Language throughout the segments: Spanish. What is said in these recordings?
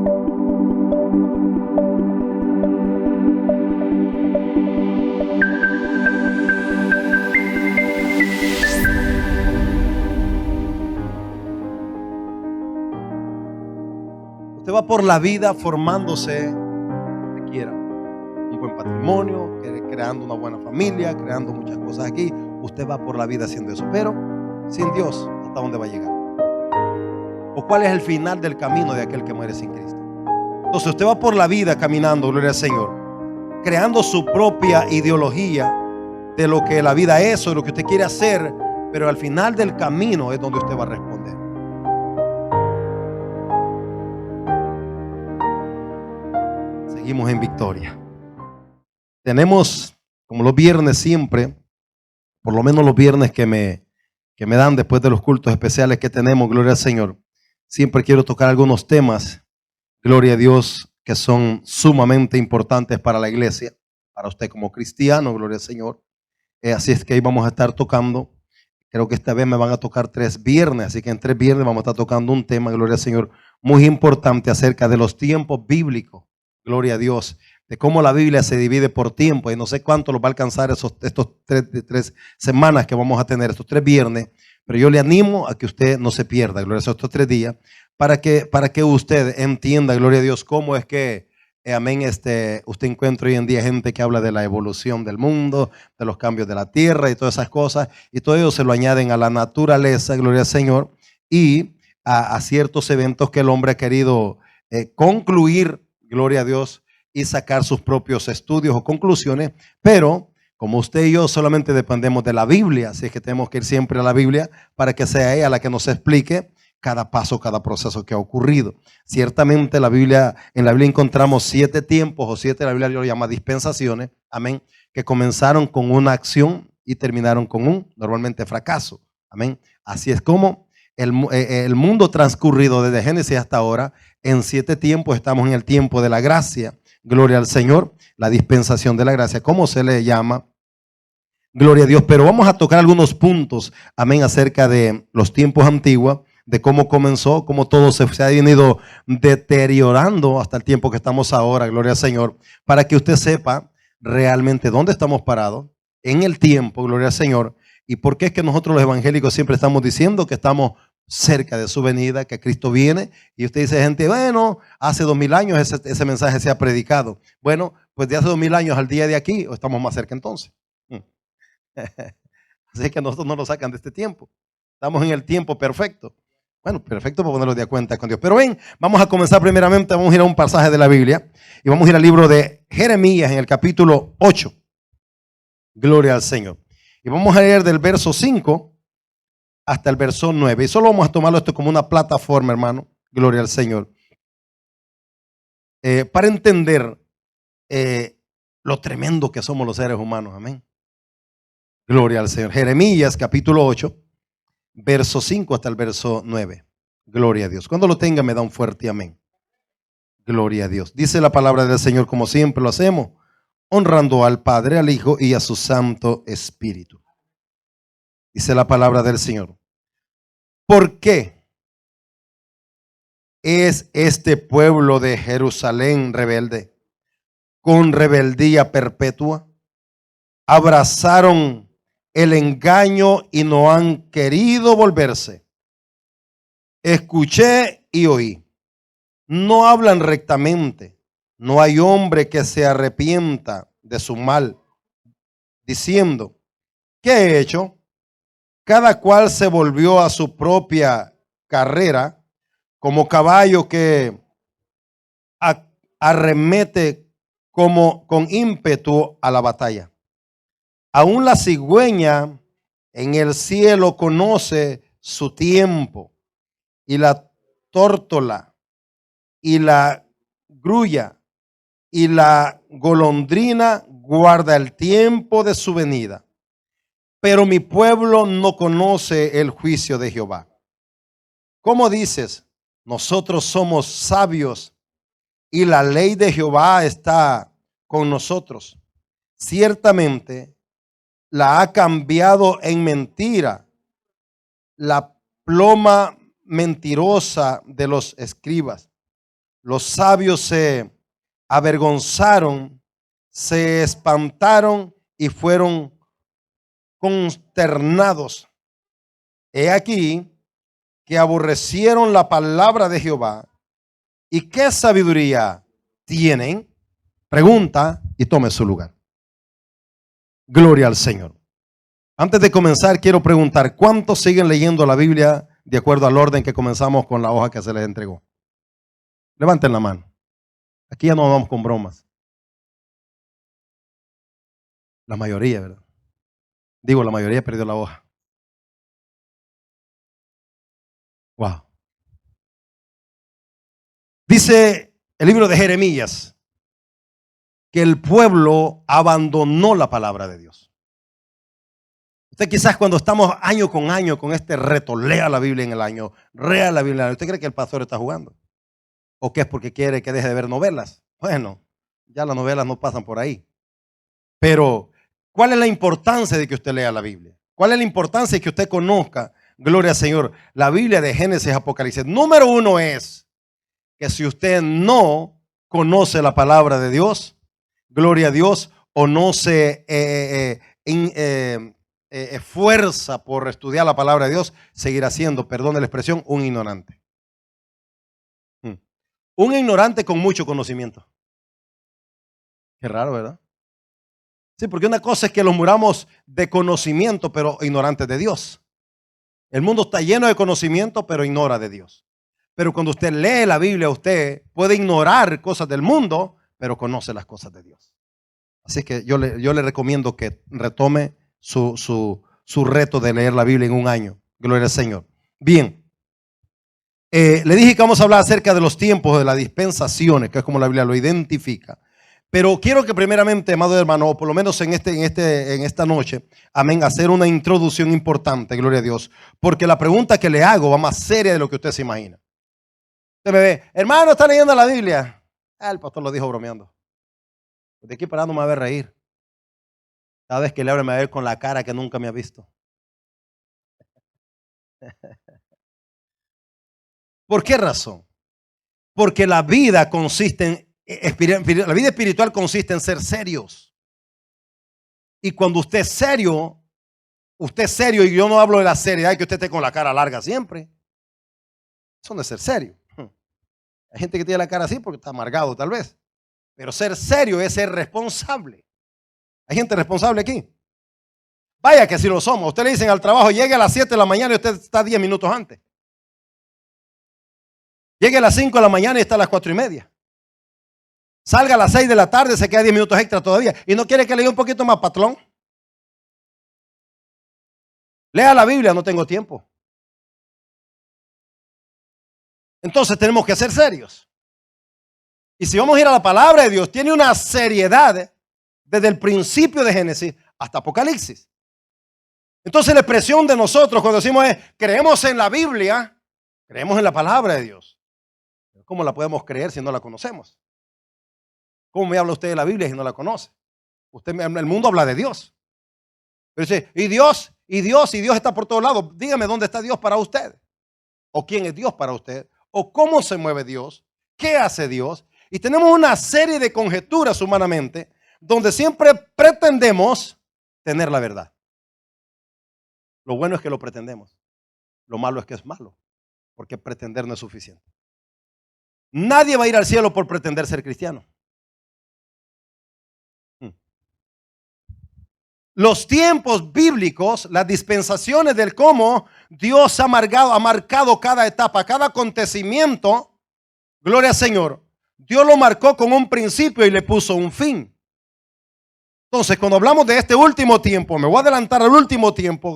Usted va por la vida formándose lo que quiera, un buen patrimonio, creando una buena familia, creando muchas cosas aquí. Usted va por la vida haciendo eso, pero sin Dios, ¿hasta dónde va a llegar? ¿O cuál es el final del camino de aquel que muere sin Cristo? Entonces usted va por la vida caminando, gloria al Señor, creando su propia ideología de lo que la vida es o de lo que usted quiere hacer, pero al final del camino es donde usted va a responder. Seguimos en victoria. Tenemos, como los viernes siempre, por lo menos los viernes que me dan después de los cultos especiales que tenemos, gloria al Señor, siempre quiero tocar algunos temas, gloria a Dios, que son sumamente importantes para la iglesia, para usted como cristiano, gloria al Señor. Así es que ahí vamos a estar tocando, creo que esta vez me van a tocar 3 viernes, así que en 3 viernes vamos a estar tocando un tema, gloria al Señor, muy importante acerca de los tiempos bíblicos, gloria a Dios, de cómo la Biblia se divide por tiempo, y no sé cuánto los va a alcanzar estos 3 semanas que vamos a tener, estos 3 viernes, pero yo le animo a que usted no se pierda, gloria a Dios, estos 3 días, para que usted entienda, gloria a Dios, cómo es que, amén, usted encuentra hoy en día gente que habla de la evolución del mundo, de los cambios de la tierra y todas esas cosas, y todo ello se lo añaden a la naturaleza, gloria al Señor, y a ciertos eventos que el hombre ha querido concluir, gloria a Dios, y sacar sus propios estudios o conclusiones, pero como usted y yo solamente dependemos de la Biblia, así es que tenemos que ir siempre a la Biblia para que sea ella la que nos explique cada paso, cada proceso que ha ocurrido. Ciertamente en la Biblia encontramos 7 tiempos o 7, la Biblia lo llama dispensaciones, amén, que comenzaron con una acción y terminaron con un normalmente fracaso, amén. Así es como el mundo transcurrido desde Génesis hasta ahora, en 7 tiempos estamos en el tiempo de la gracia, gloria al Señor, la dispensación de la gracia, ¿cómo se le llama? Gloria a Dios, pero vamos a tocar algunos puntos, amén, acerca de los tiempos antiguos, de cómo comenzó, cómo todo se ha venido deteriorando hasta el tiempo que estamos ahora, gloria al Señor, para que usted sepa realmente dónde estamos parados en el tiempo, gloria al Señor, y por qué es que nosotros los evangélicos siempre estamos diciendo que estamos cerca de su venida, que Cristo viene, y usted dice, gente, bueno, hace 2000 años ese mensaje se ha predicado. Bueno, pues de hace 2000 años al día de aquí, estamos más cerca entonces. Así que nosotros no nos sacan de este tiempo. Estamos en el tiempo perfecto. Bueno, perfecto para ponerlo de cuenta con Dios. Pero ven, vamos a comenzar primeramente, vamos a ir a un pasaje de la Biblia y vamos a ir al libro de Jeremías en el capítulo 8. Gloria al Señor. Y vamos a leer del verso 5 hasta el verso 9. Y solo vamos a tomarlo esto como una plataforma, hermano. Gloria al Señor. Para entender lo tremendo que somos los seres humanos. Amén. Gloria al Señor. Jeremías capítulo 8, verso 5 hasta el verso 9. Gloria a Dios. Cuando lo tenga me da un fuerte amén. Gloria a Dios. Dice la palabra del Señor como siempre lo hacemos, honrando al Padre, al Hijo y a su Santo Espíritu. Dice la palabra del Señor. ¿Por qué es este pueblo de Jerusalén rebelde? Con rebeldía perpetua. Abrazaron el engaño y no han querido volverse. Escuché y oí. No hablan rectamente. No hay hombre que se arrepienta de su mal, diciendo, ¿qué he hecho? Cada cual se volvió a su propia carrera, como caballo que arremete como con ímpetu a la batalla. Aún la cigüeña en el cielo conoce su tiempo, y la tórtola y la grulla y la golondrina guarda el tiempo de su venida. Pero mi pueblo no conoce el juicio de Jehová. ¿Cómo dices? Nosotros somos sabios y la ley de Jehová está con nosotros. Ciertamente la ha cambiado en mentira la ploma mentirosa de los escribas. Los sabios se avergonzaron, se espantaron y fueron consternados. He aquí que aborrecieron la palabra de Jehová. ¿Y qué sabiduría tienen? Pregunta y tome su lugar. Gloria al Señor. Antes de comenzar, quiero preguntar, ¿cuántos siguen leyendo la Biblia de acuerdo al orden que comenzamos con la hoja que se les entregó? Levanten la mano. Aquí ya no vamos con bromas. La mayoría, ¿verdad? Digo, la mayoría perdió la hoja. Wow. Dice el libro de Jeremías que el pueblo abandonó la palabra de Dios. Usted quizás cuando estamos año con año con este reto, lea la Biblia en el año, lea la Biblia, ¿usted cree que el pastor está jugando? ¿O que es porque quiere que deje de ver novelas? Bueno, ya las novelas no pasan por ahí. Pero, ¿cuál es la importancia de que usted lea la Biblia? ¿Cuál es la importancia de que usted conozca, gloria al Señor, la Biblia de Génesis, Apocalipsis? Número uno es que si usted no conoce la palabra de Dios, gloria a Dios, o no se esfuerza por estudiar la palabra de Dios, seguirá siendo, perdone la expresión, un ignorante. Un ignorante con mucho conocimiento. Qué raro, ¿verdad? Sí, porque una cosa es que los muramos de conocimiento, pero ignorantes de Dios. El mundo está lleno de conocimiento, pero ignora de Dios. Pero cuando usted lee la Biblia, usted puede ignorar cosas del mundo, pero conoce las cosas de Dios. Así que yo le recomiendo que retome su reto de leer la Biblia en un año. Gloria al Señor. Bien. Le dije que vamos a hablar acerca de los tiempos de las dispensaciones, que es como la Biblia lo identifica. Pero quiero que primeramente, amado hermano, o por lo menos en esta noche, amén, hacer una introducción importante, gloria a Dios. Porque la pregunta que le hago va más seria de lo que usted se imagina. Usted me ve, hermano, ¿está leyendo la Biblia? El pastor lo dijo bromeando. De aquí para no me va a ver reír. Cada vez que le hablo me va a ver con la cara que nunca me ha visto. ¿Por qué razón? Porque la vida consiste la vida espiritual consiste en ser serios. Y cuando usted es serio, y yo no hablo de la seriedad que usted esté con la cara larga siempre. Eso no es ser serio. Hay gente que tiene la cara así porque está amargado tal vez. Pero ser serio es ser responsable. ¿Hay gente responsable aquí? Vaya que si lo somos. Usted le dicen al trabajo, llegue a las 7 de la mañana y usted está 10 minutos antes. Llegue a las 5 de la mañana y está a las 4:30. Salga a las 6 de la tarde, se queda 10 minutos extra todavía. ¿Y no quiere que lea un poquito más, patrón? Lea la Biblia, no tengo tiempo. Entonces tenemos que ser serios. Y si vamos a ir a la palabra de Dios, tiene una seriedad desde el principio de Génesis hasta Apocalipsis. Entonces la expresión de nosotros cuando decimos es, creemos en la Biblia, creemos en la palabra de Dios. ¿Cómo la podemos creer si no la conocemos? ¿Cómo me habla usted de la Biblia si no la conoce? El mundo habla de Dios. Pero dice, y Dios está por todos lados. Dígame dónde está Dios para usted. O quién es Dios para usted. O cómo se mueve Dios. ¿Qué hace Dios? Y tenemos una serie de conjeturas humanamente donde siempre pretendemos tener la verdad. Lo bueno es que lo pretendemos. Lo malo es que es malo. Porque pretender no es suficiente. Nadie va a ir al cielo por pretender ser cristiano. Los tiempos bíblicos, las dispensaciones del cómo Dios ha marcado cada etapa, cada acontecimiento, gloria al Señor. Dios lo marcó con un principio y le puso un fin. Entonces, cuando hablamos de este último tiempo, me voy a adelantar al último tiempo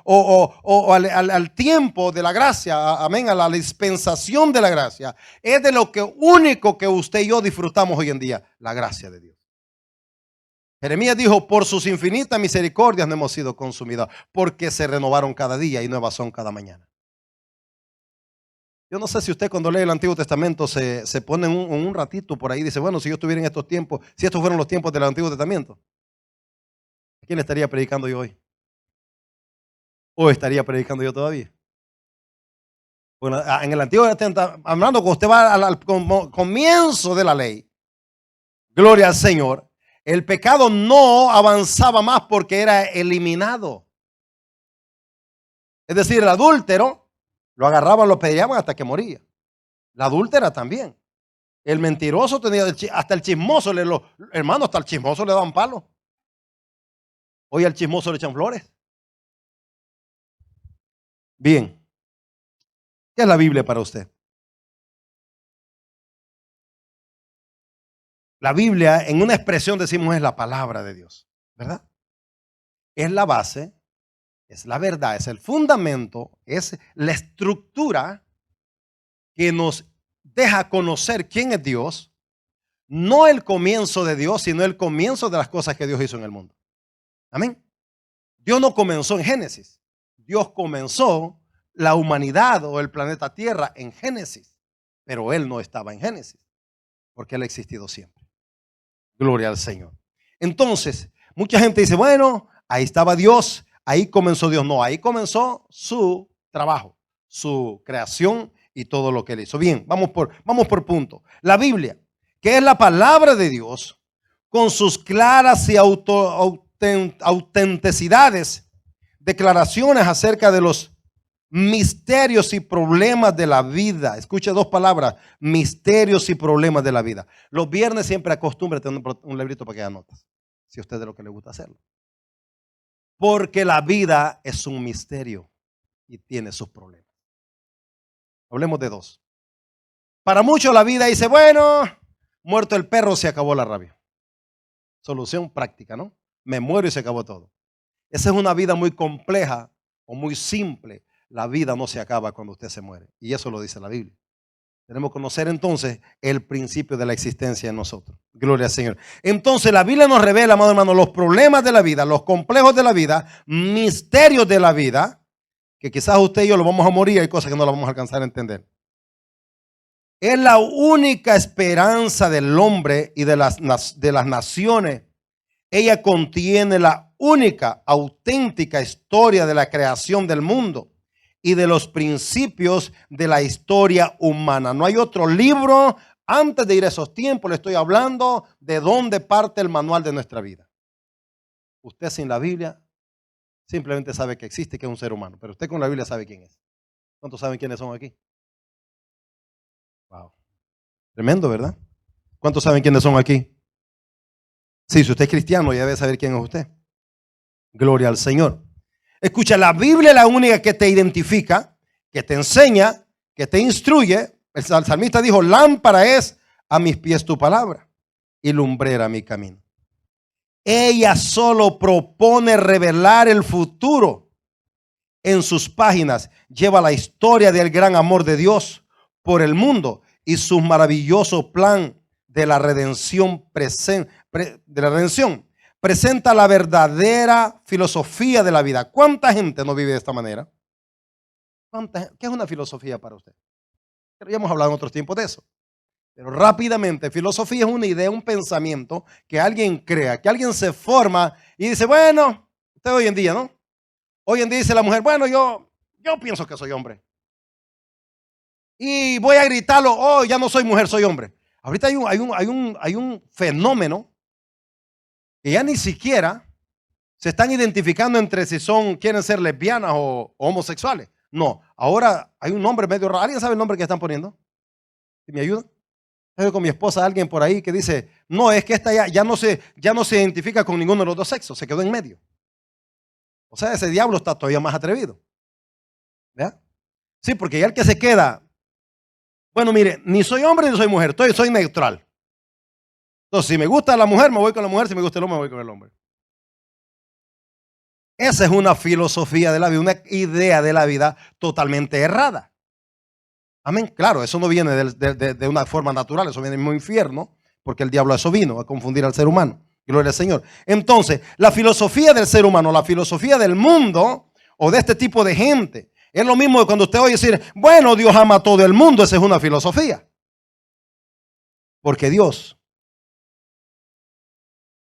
o al tiempo de la gracia, amén, a la dispensación de la gracia, es de lo que único que usted y yo disfrutamos hoy en día, la gracia de Dios. Jeremías dijo, por sus infinitas misericordias no hemos sido consumidos, porque se renovaron cada día y nuevas son cada mañana. Yo no sé si usted cuando lee el Antiguo Testamento se pone un ratito por ahí y dice, bueno, si yo estuviera en estos tiempos, si estos fueron los tiempos del Antiguo Testamento, ¿a quién estaría predicando yo hoy? ¿O estaría predicando yo todavía? Bueno, en el Antiguo Testamento, hablando cuando usted va al comienzo de la ley, gloria al Señor, el pecado no avanzaba más porque era eliminado. Es decir, el adúltero lo agarraban, lo peleaban hasta que moría. La adúltera también. El mentiroso tenía, hasta el chismoso, hermano, hasta el chismoso le daban palo. Hoy al chismoso le echan flores. Bien. ¿Qué es la Biblia para usted? La Biblia, en una expresión decimos, es la palabra de Dios, ¿verdad? Es la base, es la verdad, es el fundamento, es la estructura que nos deja conocer quién es Dios, no el comienzo de Dios, sino el comienzo de las cosas que Dios hizo en el mundo. Amén. Dios no comenzó en Génesis. Dios comenzó la humanidad o el planeta Tierra en Génesis, pero Él no estaba en Génesis, porque Él ha existido siempre. Gloria al Señor. Entonces, mucha gente dice, bueno, ahí estaba Dios, ahí comenzó Dios. No, ahí comenzó su trabajo, su creación y todo lo que Él hizo. Bien, vamos por punto. La Biblia, que es la palabra de Dios, con sus claras y autenticidades, declaraciones acerca de los misterios y problemas de la vida. Escuche dos palabras: misterios y problemas de la vida. Los viernes siempre acostumbre tener un librito para que anotes, si a usted es de lo que le gusta hacerlo. Porque la vida es un misterio y tiene sus problemas. Hablemos de dos. Para muchos la vida dice, bueno, muerto el perro se acabó la rabia. Solución práctica, ¿no? Me muero y se acabó todo. Esa es una vida muy compleja o muy simple. La vida no se acaba cuando usted se muere. Y eso lo dice la Biblia. Tenemos que conocer entonces el principio de la existencia en nosotros. Gloria al Señor. Entonces la Biblia nos revela, amado hermano, los problemas de la vida, los complejos de la vida, misterios de la vida, que quizás usted y yo lo vamos a morir, hay cosas que no las vamos a alcanzar a entender. Es la única esperanza del hombre y de las naciones. Ella contiene la única, auténtica historia de la creación del mundo y de los principios de la historia humana. No hay otro libro. Antes de ir a esos tiempos, le estoy hablando de dónde parte el manual de nuestra vida. Usted sin la Biblia simplemente sabe que existe, que es un ser humano, pero usted con la Biblia sabe quién es. ¿Cuántos saben quiénes son aquí? Wow. Tremendo, ¿verdad? ¿Cuántos saben quiénes son aquí? Sí, si usted es cristiano, ya debe saber quién es usted. Gloria al Señor. Escucha, la Biblia es la única que te identifica, que te enseña, que te instruye. El salmista dijo, lámpara es a mis pies tu palabra y lumbrera mi camino. Ella solo propone revelar el futuro. En sus páginas lleva la historia del gran amor de Dios por el mundo y su maravilloso plan de la redención presenta la verdadera filosofía de la vida. ¿Cuánta gente no vive de esta manera? ¿Qué es una filosofía para usted? Ya hemos hablado en otros tiempos de eso. Pero rápidamente, filosofía es una idea, un pensamiento que alguien crea, que alguien se forma y dice, bueno, usted hoy en día, ¿no? Hoy en día dice la mujer, bueno, yo pienso que soy hombre. Y voy a gritarlo, oh, ya no soy mujer, soy hombre. Ahorita hay un fenómeno que ya ni siquiera se están identificando entre si quieren ser lesbianas o homosexuales. No, ahora hay un nombre medio raro. ¿Alguien sabe el nombre que están poniendo? ¿Me ayuda? Estoy con mi esposa, alguien por ahí que dice, no, es que esta ya no se identifica con ninguno de los dos sexos, se quedó en medio. O sea, ese diablo está todavía más atrevido. ¿Verdad? Sí, porque ya el que se queda, bueno, mire, ni soy hombre ni soy mujer, soy neutral. Entonces, si me gusta la mujer, me voy con la mujer, si me gusta el hombre, me voy con el hombre. Esa es una filosofía de la vida, una idea de la vida totalmente errada. Amén. Claro, eso no viene de una forma natural, eso viene del mismo infierno, porque el diablo a eso vino, a confundir al ser humano. Gloria al Señor. Entonces, la filosofía del ser humano, la filosofía del mundo o de este tipo de gente, es lo mismo que cuando usted oye decir, bueno, Dios ama a todo el mundo, esa es una filosofía. Porque Dios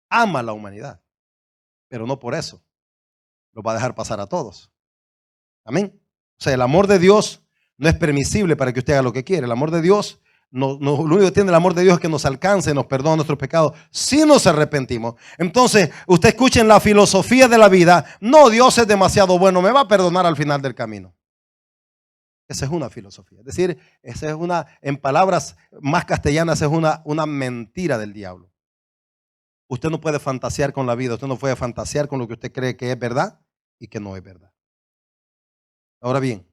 ama a la humanidad, pero no por eso lo va a dejar pasar a todos. Amén. O sea, el amor de Dios no es permisible para que usted haga lo que quiere. El amor de Dios, lo único que tiene el amor de Dios es que nos alcance, nos perdona nuestros pecados si nos arrepentimos. Entonces, usted escuche en la filosofía de la vida, no, Dios es demasiado bueno, me va a perdonar al final del camino. Esa es una filosofía. Es decir, esa es una, en palabras más castellanas, es una mentira del diablo. Usted no puede fantasear con la vida, usted no puede fantasear con lo que usted cree que es verdad y que no es verdad. Ahora bien,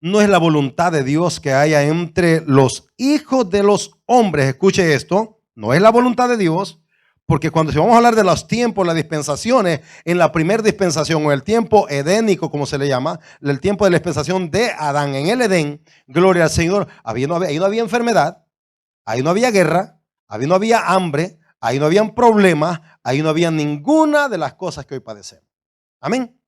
no es la voluntad de Dios que haya entre los hijos de los hombres, escuche esto, no es la voluntad de Dios, porque cuando vamos a hablar de los tiempos, las dispensaciones, en la primera dispensación o el tiempo edénico, como se le llama, el tiempo de la dispensación de Adán en el Edén, gloria al Señor, ahí no había enfermedad, ahí no había guerra, ahí no había hambre, ahí no habían problemas, ahí no había ninguna de las cosas que hoy padecemos. Amén.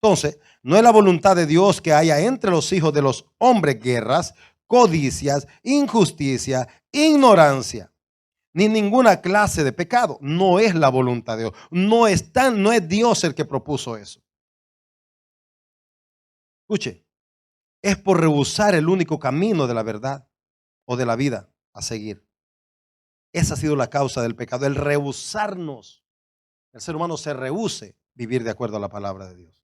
Entonces, no es la voluntad de Dios que haya entre los hijos de los hombres guerras, codicias, injusticia, ignorancia, ni ninguna clase de pecado. No es la voluntad de Dios. No es Dios el que propuso eso. Escuche, es por rehusar el único camino de la verdad o de la vida a seguir. Esa ha sido la causa del pecado, el rehusarnos. El ser humano se rehúse vivir de acuerdo a la palabra de Dios.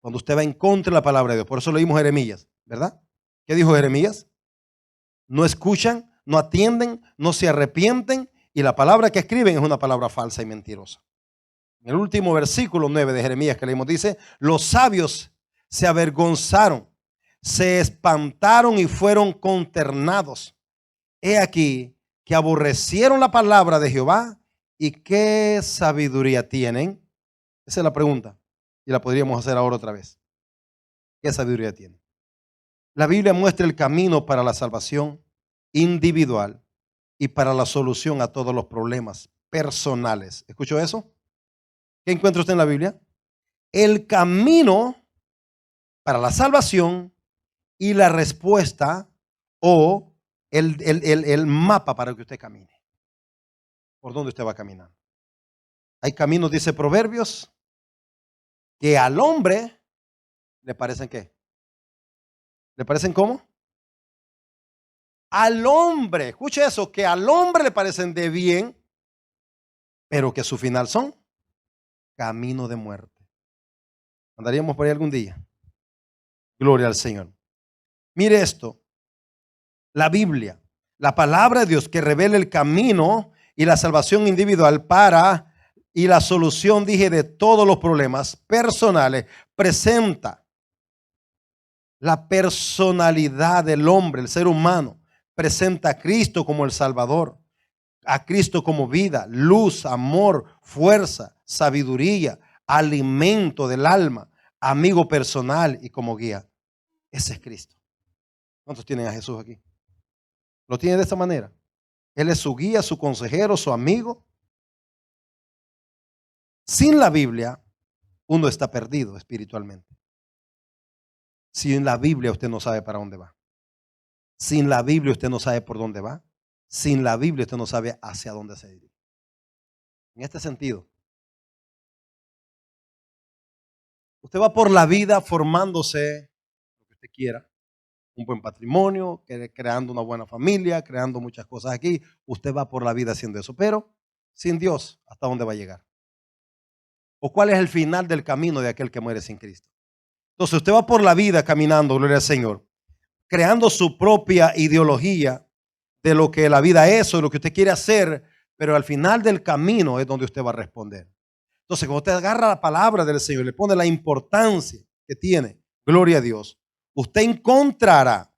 Cuando usted va en contra de la palabra de Dios. Por eso leímos Jeremías, ¿verdad? ¿Qué dijo Jeremías? No escuchan, no atienden, no se arrepienten y la palabra que escriben es una palabra falsa y mentirosa. En el último versículo 9 de Jeremías que leímos dice, los sabios se avergonzaron, se espantaron y fueron consternados. He aquí que aborrecieron la palabra de Jehová y qué sabiduría tienen. Esa es la pregunta. Y la podríamos hacer ahora otra vez. ¿Qué sabiduría tiene? La Biblia muestra el camino para la salvación individual y para la solución a todos los problemas personales. ¿Escuchó eso? ¿Qué encuentra usted en la Biblia? El camino para la salvación y la respuesta o el mapa para que usted camine. ¿Por dónde usted va a caminar? Hay caminos, dice Proverbios, que al hombre le parecen ¿qué? ¿Le parecen cómo? Al hombre, escuche eso, que al hombre le parecen de bien, pero que su final son camino de muerte. Andaríamos por ahí algún día. Gloria al Señor. Mire esto, la Biblia, la palabra de Dios que revela el camino y la salvación individual y la solución, dije, de todos los problemas personales, presenta la personalidad del hombre, el ser humano, presenta a Cristo como el Salvador, a Cristo como vida, luz, amor, fuerza, sabiduría, alimento del alma, amigo personal y como guía. Ese es Cristo. ¿Cuántos tienen a Jesús aquí? ¿Lo tienen de esta manera? Él es su guía, su consejero, su amigo. Sin la Biblia, uno está perdido espiritualmente. Sin la Biblia usted no sabe para dónde va. Sin la Biblia usted no sabe por dónde va. Sin la Biblia usted no sabe hacia dónde se dirige. En este sentido, usted va por la vida formándose lo que usted quiera, un buen patrimonio, creando una buena familia, creando muchas cosas aquí. Usted va por la vida haciendo eso, pero sin Dios, ¿hasta dónde va a llegar? ¿O cuál es el final del camino de aquel que muere sin Cristo? Entonces usted va por la vida caminando, gloria al Señor, creando su propia ideología de lo que la vida es o de lo que usted quiere hacer, pero al final del camino es donde usted va a responder. Entonces, cuando usted agarra la palabra del Señor y le pone la importancia que tiene, gloria a Dios, usted encontrará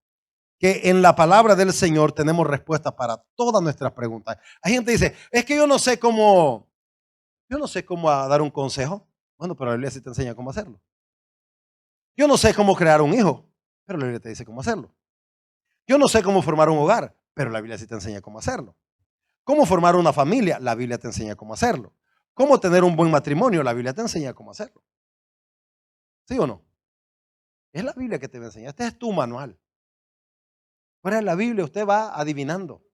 que en la palabra del Señor tenemos respuestas para todas nuestras preguntas. Hay gente que dice, es que yo no sé cómo dar un consejo. Bueno, pero la Biblia sí te enseña cómo hacerlo. Yo no sé cómo crear un hijo, pero la Biblia te dice cómo hacerlo. Yo no sé cómo formar un hogar, pero la Biblia sí te enseña cómo hacerlo. Cómo formar una familia, la Biblia te enseña cómo hacerlo. Cómo tener un buen matrimonio, la Biblia te enseña cómo hacerlo. ¿Sí o no? Es la Biblia que te va a enseñar. Este es tu manual. Fuera de la Biblia usted va adivinando,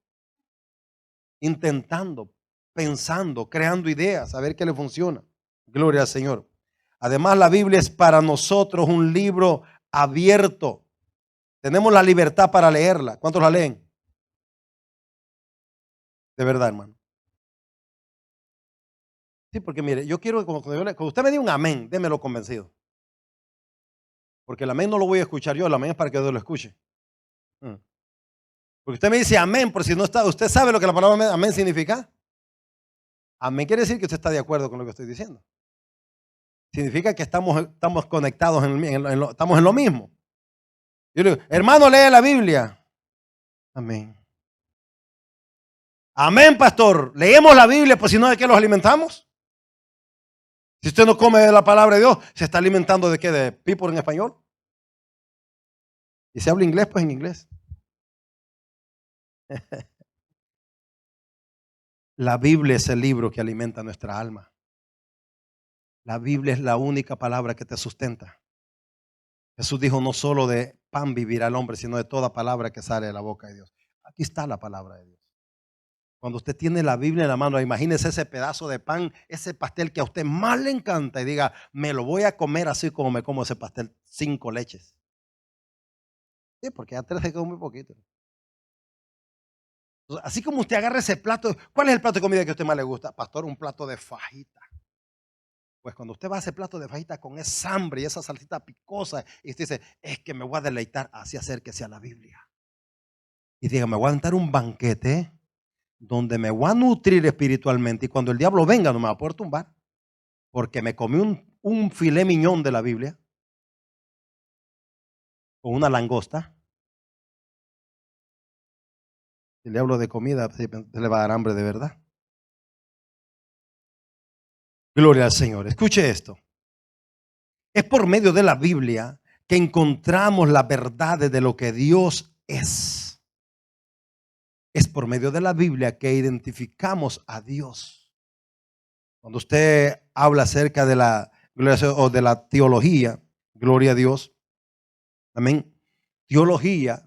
intentando, pensando, creando ideas, a ver qué le funciona. Gloria al Señor. Además, la Biblia es para nosotros un libro abierto Tenemos la libertad para leerla. ¿Cuántos la leen? De verdad, hermano. Sí, porque mire, yo quiero que cuando usted me diga un amén, démelo convencido. Porque el amén no lo voy a escuchar yo, el amén es para que Dios lo escuche. Porque usted me dice amén, por si no está, ¿usted sabe lo que la palabra amén significa? Amén quiere decir que usted está de acuerdo con lo que estoy diciendo. Significa que estamos conectados, estamos en lo mismo. Yo le digo, hermano, lee la Biblia. Amén. Amén, pastor. Leemos la Biblia, pues si no, ¿de qué los alimentamos? Si usted no come de la palabra de Dios, ¿se está alimentando de qué? ¿De people en español? Y si habla inglés, pues en inglés. La Biblia es el libro que alimenta nuestra alma. La Biblia es la única palabra que te sustenta. Jesús dijo, no solo de pan vivirá el hombre, sino de toda palabra que sale de la boca de Dios. Aquí está la palabra de Dios. Cuando usted tiene la Biblia en la mano, imagínese ese pedazo de pan, ese pastel que a usted más le encanta y diga, me lo voy a comer así como me como ese pastel, 5 leches. Sí, porque a 3 se quedó muy poquito. Entonces, así como usted agarra ese plato, ¿cuál es el plato de comida que a usted más le gusta? Pastor, un plato de fajita. Pues cuando usted va a ese plato de fajita con esa hambre y esa salsita picosa y usted dice, es que me voy a deleitar, así acérquese a la Biblia. Y diga, me voy a dar un banquete donde me voy a nutrir espiritualmente y cuando el diablo venga no me va a poder tumbar. Porque me comí un filé miñón de la Biblia con una langosta. Si le hablo de comida, se le va a dar hambre de verdad. Gloria al Señor. Escuche esto. Es por medio de la Biblia que encontramos la verdad de lo que Dios es. Es por medio de la Biblia que identificamos a Dios. Cuando usted habla acerca de la o de la teología, gloria a Dios. Amén. Teología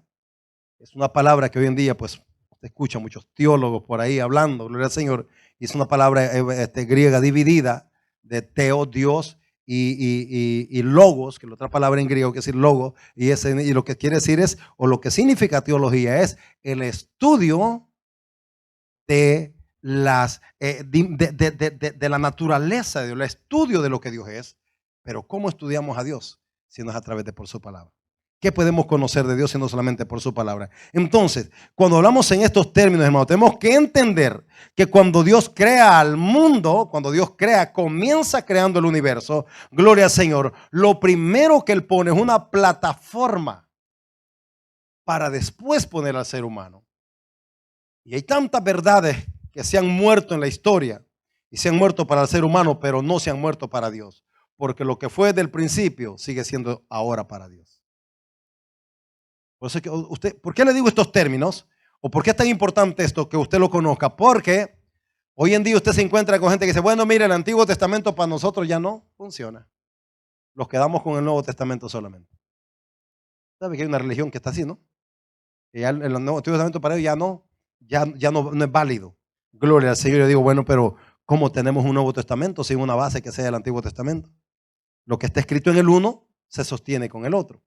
es una palabra que hoy en día, pues, usted escucha muchos teólogos por ahí hablando, gloria al Señor, y es una palabra griega dividida de teo, Dios, y logos, que es la otra palabra en griego que es decir logo, y lo que quiere decir es, o lo que significa teología es el estudio de de la naturaleza de Dios, el estudio de lo que Dios es. Pero ¿cómo estudiamos a Dios si no es a través de por su palabra? ¿Qué podemos conocer de Dios si no solamente por su palabra? Entonces, cuando hablamos en estos términos, hermano, tenemos que entender que cuando Dios crea al mundo, cuando Dios comienza creando el universo, gloria al Señor, lo primero que Él pone es una plataforma para después poner al ser humano. Y hay tantas verdades que se han muerto en la historia y se han muerto para el ser humano, pero no se han muerto para Dios. Porque lo que fue del principio sigue siendo ahora para Dios. Por eso es que ¿por qué le digo estos términos? ¿O por qué es tan importante esto que usted lo conozca? Porque hoy en día usted se encuentra con gente que dice, bueno, mire, el Antiguo Testamento para nosotros ya no funciona. Nos quedamos con el Nuevo Testamento solamente. ¿Sabe que hay una religión que está así, no? Que ya el Antiguo Testamento para ellos ya no es válido. Gloria al Señor. Yo digo, bueno, pero ¿cómo tenemos un Nuevo Testamento sin una base que sea el Antiguo Testamento? Lo que está escrito en el uno se sostiene con el otro.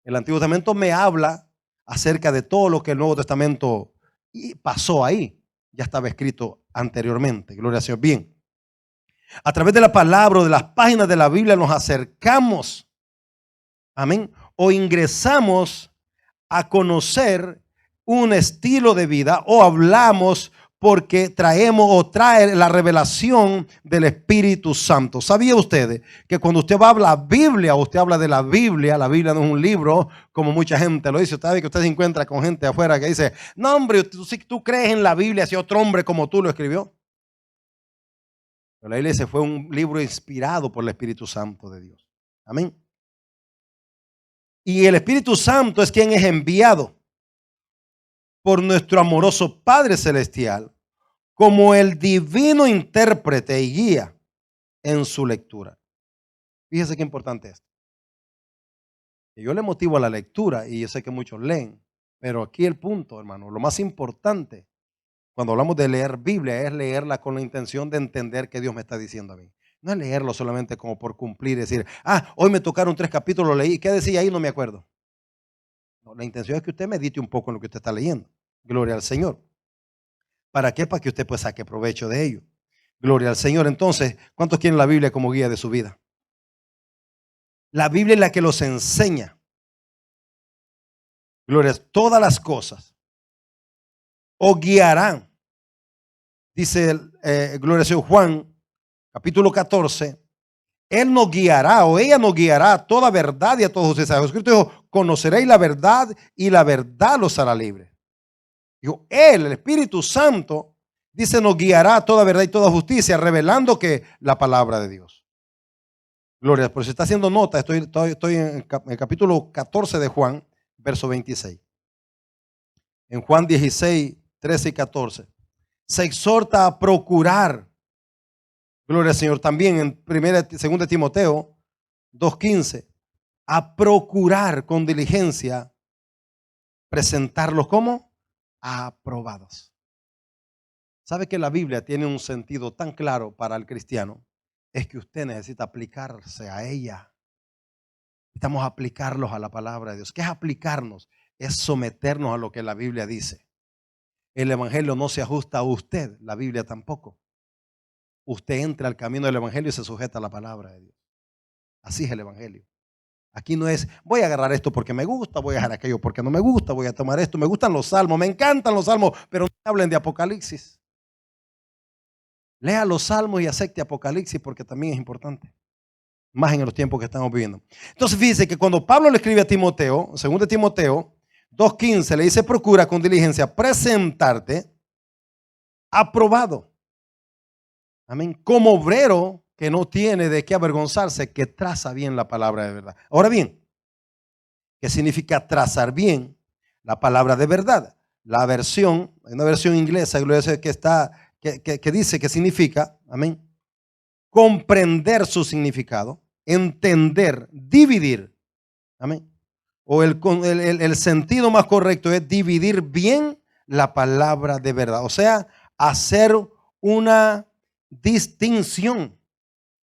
El Antiguo Testamento me habla acerca de todo lo que el Nuevo Testamento pasó ahí. Ya estaba escrito anteriormente. Gloria al Señor. Bien. A través de la palabra o de las páginas de la Biblia nos acercamos, amén, o ingresamos a conocer un estilo de vida o hablamos porque trae la revelación del Espíritu Santo. ¿Sabía usted que cuando usted va a hablar Biblia, usted habla de la Biblia no es un libro, como mucha gente lo dice? Usted sabe que usted se encuentra con gente afuera que dice, no hombre, tú crees en la Biblia si otro hombre como tú lo escribió. Pero la Biblia fue un libro inspirado por el Espíritu Santo de Dios. Amén. Y el Espíritu Santo es quien es enviado por nuestro amoroso Padre Celestial como el divino intérprete y guía en su lectura. Fíjese qué importante es. Yo le motivo a la lectura y yo sé que muchos leen, pero aquí el punto, hermano, lo más importante cuando hablamos de leer Biblia es leerla con la intención de entender qué Dios me está diciendo a mí. No es leerlo solamente como por cumplir, decir, hoy me tocaron 3 capítulos, lo leí, ¿qué decía ahí? No me acuerdo. No, la intención es que usted medite un poco en lo que usted está leyendo. Gloria al Señor. ¿Para qué? Para que usted pues saque provecho de ello. Gloria al Señor. Entonces, ¿cuántos quieren la Biblia como guía de su vida? La Biblia es la que los enseña. Gloria, todas las cosas. O guiarán. Dice gloria al Señor Juan, capítulo 14. Él nos guiará o ella nos guiará a toda verdad y a todo justicia. Jesucristo dijo, conoceréis la verdad y la verdad los hará libres. Dijo, Él, el Espíritu Santo, dice, nos guiará a toda verdad y toda justicia, revelando que la palabra de Dios. Gloria, pero si está haciendo nota, estoy en el capítulo 14 de Juan, verso 26. En Juan 16, 13 y 14. Se exhorta a procurar. Gloria al Señor. También en 2 Timoteo 2:15. A procurar con diligencia presentarlos como aprobados. ¿Sabe que la Biblia tiene un sentido tan claro para el cristiano? Es que usted necesita aplicarse a ella. Necesitamos aplicarlos a la palabra de Dios. ¿Qué es aplicarnos? Es someternos a lo que la Biblia dice. El evangelio no se ajusta a usted, la Biblia tampoco. Usted entra al camino del evangelio y se sujeta a la palabra de Dios. Así es el evangelio. Aquí no es, voy a agarrar esto porque me gusta, voy a dejar aquello porque no me gusta, voy a tomar esto. Me gustan los salmos, me encantan los salmos, pero no hablen de Apocalipsis. Lea los salmos y acepte Apocalipsis porque también es importante. Más en los tiempos que estamos viviendo. Entonces fíjese que cuando Pablo le escribe a Timoteo, 2 Timoteo 2:15, le dice, procura con diligencia presentarte aprobado. Amén. Como obrero que no tiene de qué avergonzarse, que traza bien la palabra de verdad. Ahora bien, ¿qué significa trazar bien la palabra de verdad? La versión, una versión inglesa que dice que significa, amén, comprender su significado, entender, dividir, amén. O el sentido más correcto es dividir bien la palabra de verdad. O sea, hacer una distinción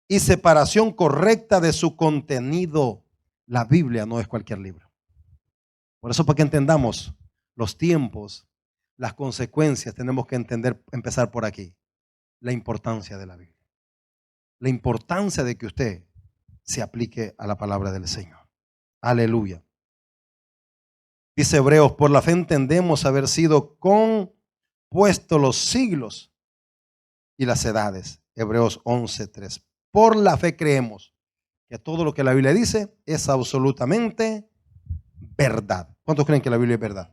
y separación correcta de su contenido. La Biblia no es cualquier libro. Por eso, para que entendamos los tiempos, las consecuencias, tenemos que empezar por aquí. La importancia de la Biblia. La importancia de que usted se aplique a la palabra del Señor. Aleluya. Dice Hebreos, por la fe entendemos haber sido compuestos los siglos y las edades. Hebreos 11:3. Por la fe creemos que todo lo que la Biblia dice es absolutamente verdad. ¿Cuántos creen que la Biblia es verdad?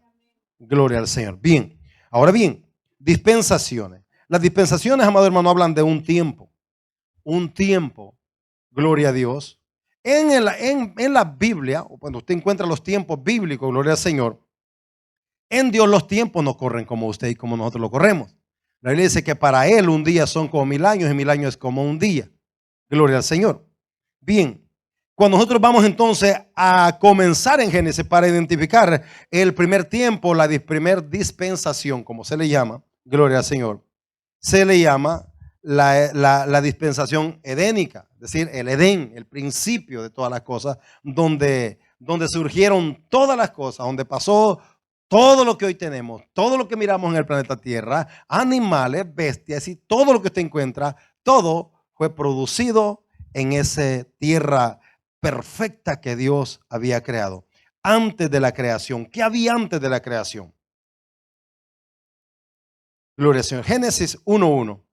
Gloria al Señor. Bien, ahora bien, dispensaciones. Las dispensaciones, amado hermano, hablan de un tiempo. Un tiempo, gloria a Dios. En la Biblia, cuando usted encuentra los tiempos bíblicos, gloria al Señor, en Dios los tiempos no corren como usted y como nosotros lo corremos. La Biblia dice que para Él un día son como 1000 años y 1000 años es como un día. Gloria al Señor. Bien, cuando nosotros vamos entonces a comenzar en Génesis para identificar el primer tiempo, la primer dispensación, como se le llama, gloria al Señor, se le llama la dispensación edénica, es decir, el Edén, el principio de todas las cosas, donde surgieron todas las cosas, donde pasó todo lo que hoy tenemos, todo lo que miramos en el planeta Tierra, animales, bestias y todo lo que usted encuentra, todo fue producido en esa tierra perfecta que Dios había creado. Antes de la creación, ¿qué había antes de la creación? Gloria al Señor. Génesis 1:1.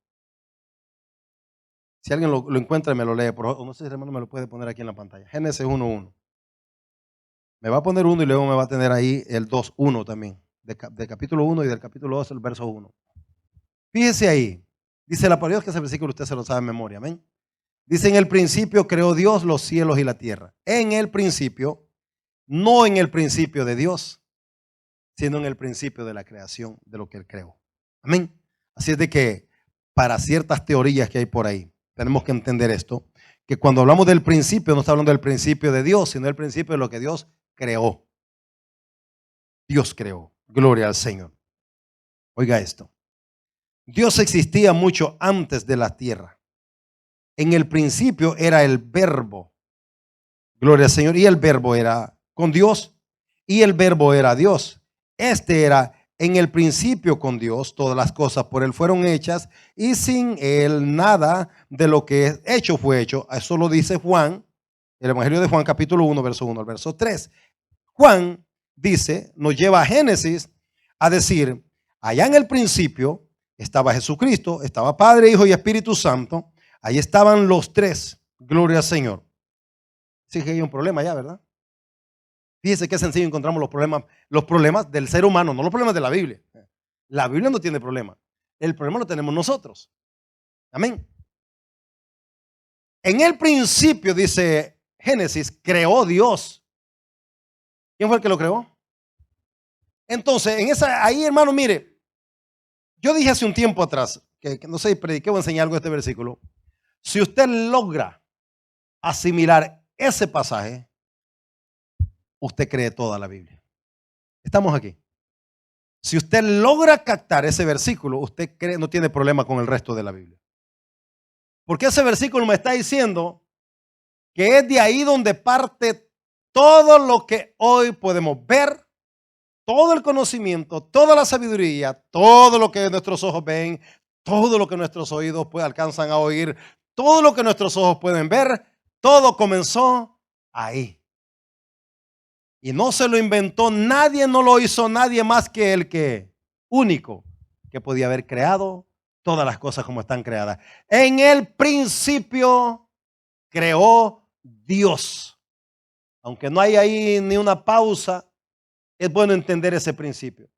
Si alguien lo encuentra y me lo lee, por favor. No sé si hermano me lo puede poner aquí en la pantalla. Génesis 1:1. Me va a poner 1 y luego me va a tener ahí el 2:1 también. De capítulo 1 y del capítulo 2, el verso 1. Fíjese ahí. Dice la palabra de Dios, que ese versículo usted se lo sabe en memoria. Amén. Dice, en el principio creó Dios los cielos y la tierra. En el principio, no en el principio de Dios, sino en el principio de la creación de lo que Él creó. Amén. Así es de que para ciertas teorías que hay por ahí, tenemos que entender esto, que cuando hablamos del principio, no está hablando del principio de Dios, sino del principio de lo que Dios creó. Dios creó. Gloria al Señor. Oiga esto. Dios existía mucho antes de la tierra. En el principio era el verbo. Gloria al Señor. Y el verbo era con Dios. y el verbo era Dios. Este era en el principio con Dios, todas las cosas por él fueron hechas y sin él nada de lo que es hecho fue hecho. Eso lo dice Juan, el Evangelio de Juan capítulo 1, verso 1 al verso 3. Juan dice, nos lleva a Génesis a decir, allá en el principio estaba Jesucristo, estaba Padre, Hijo y Espíritu Santo, ahí estaban los tres, gloria al Señor. Sí que hay un problema ya, ¿verdad? Fíjese qué sencillo encontramos los problemas del ser humano, no los problemas de la Biblia. La Biblia no tiene problema. El problema lo tenemos nosotros. Amén. En el principio, dice Génesis, creó Dios. ¿Quién fue el que lo creó? Entonces, ahí, hermano, mire, yo dije hace un tiempo atrás, que no sé, prediqué o enseñé algo de este versículo. Si usted logra asimilar ese pasaje, usted cree toda la Biblia. Estamos aquí. Si usted logra captar ese versículo, usted cree, no tiene problema con el resto de la Biblia. Porque ese versículo me está diciendo que es de ahí donde parte todo lo que hoy podemos ver, todo el conocimiento, toda la sabiduría, todo lo que nuestros ojos ven, todo lo que nuestros oídos alcanzan a oír, todo lo que nuestros ojos pueden ver, todo comenzó ahí. Y no se lo inventó nadie, no lo hizo nadie más que el que único que podía haber creado todas las cosas como están creadas. En el principio creó Dios. Aunque no hay ahí ni una pausa, es bueno entender ese principio.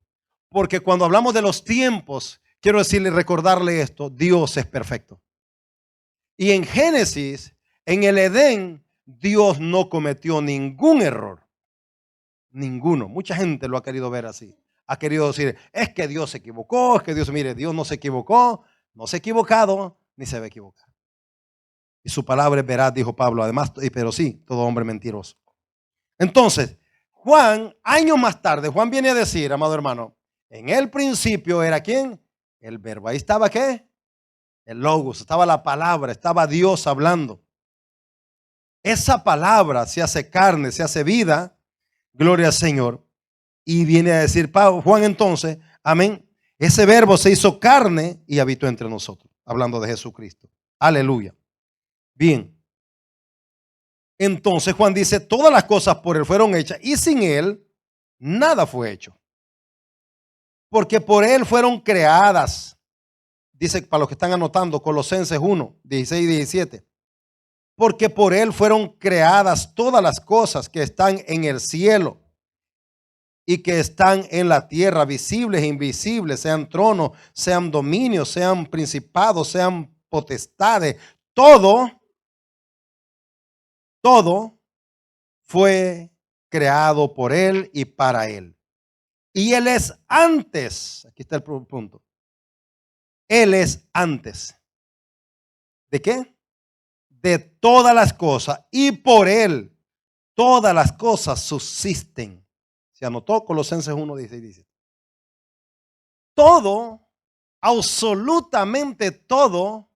Porque cuando hablamos de los tiempos, quiero decirle, recordarle esto, Dios es perfecto. Y en Génesis, en el Edén, Dios no cometió ningún error. Ninguno. Mucha gente lo ha querido ver así. Ha querido decir, es que Dios se equivocó, es que Dios, mire, Dios no se equivocó, no se ha equivocado, ni se va a equivocar. Y su palabra es veraz, dijo Pablo, además, pero sí, todo hombre mentiroso. Entonces, Juan, años más tarde, Juan viene a decir, amado hermano, en el principio era ¿quién? El verbo. Ahí estaba ¿qué? El logos, estaba la palabra, estaba Dios hablando. Esa palabra se hace carne, se hace vida. Gloria al Señor. Y viene a decir Juan entonces, amén, ese verbo se hizo carne y habitó entre nosotros, hablando de Jesucristo. Aleluya. Bien. Entonces Juan dice, todas las cosas por él fueron hechas y sin él nada fue hecho. Porque por él fueron creadas. Dice para los que están anotando, Colosenses 1, 16 y 17. Porque por él fueron creadas todas las cosas que están en el cielo y que están en la tierra, visibles e invisibles, sean tronos, sean dominios, sean principados, sean potestades. Todo fue creado por él y para él. Y él es antes, aquí está el punto. Él es antes. ¿De qué? De todas las cosas. Y por él todas las cosas subsisten. Se anotó Colosenses 1, 16, 17. Todo, absolutamente todo,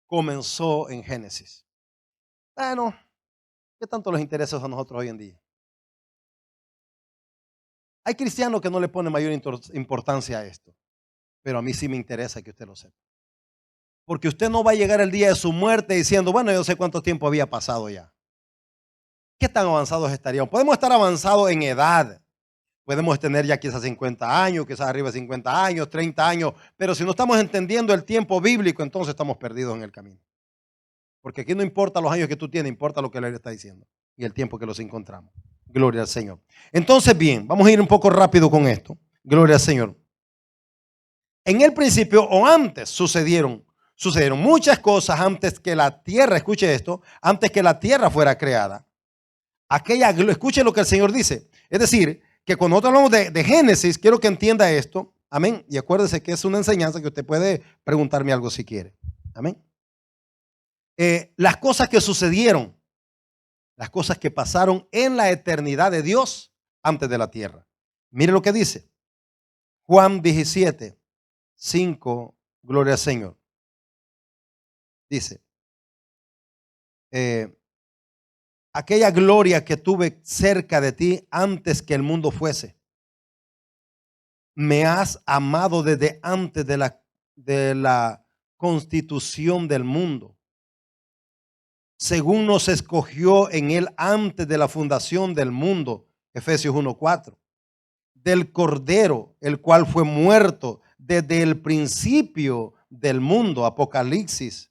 comenzó en Génesis. Bueno, ¿qué tanto les interesa a nosotros hoy en día? Hay cristianos que no le ponen mayor importancia a esto, pero a mí sí me interesa que usted lo sepa. Porque usted no va a llegar el día de su muerte diciendo, bueno, yo sé cuánto tiempo había pasado ya. ¿Qué tan avanzados estaríamos? Podemos estar avanzados en edad. Podemos tener ya quizás 50 años, quizás arriba de 50 años, 30 años, pero si no estamos entendiendo el tiempo bíblico, entonces estamos perdidos en el camino. Porque aquí no importa los años que tú tienes, importa lo que él está diciendo y el tiempo que los encontramos. Gloria al Señor. Entonces, bien, vamos a ir un poco rápido con esto. Gloria al Señor. En el principio o antes sucedieron muchas cosas antes que la tierra, escuche esto, antes que la tierra fuera creada. Escuche lo que el Señor dice. Es decir, que cuando nosotros hablamos de Génesis, quiero que entienda esto. Amén. Y acuérdese que es una enseñanza que usted puede preguntarme algo si quiere. Amén. Las cosas que sucedieron, las cosas que pasaron en la eternidad de Dios antes de la tierra. Mire lo que dice. Juan 17, 5, gloria al Señor. Dice, aquella gloria que tuve cerca de ti antes que el mundo fuese. Me has amado desde antes de la constitución del mundo. Según nos escogió en él antes de la fundación del mundo. Efesios 1:4. Del Cordero, el cual fue muerto desde el principio del mundo. Apocalipsis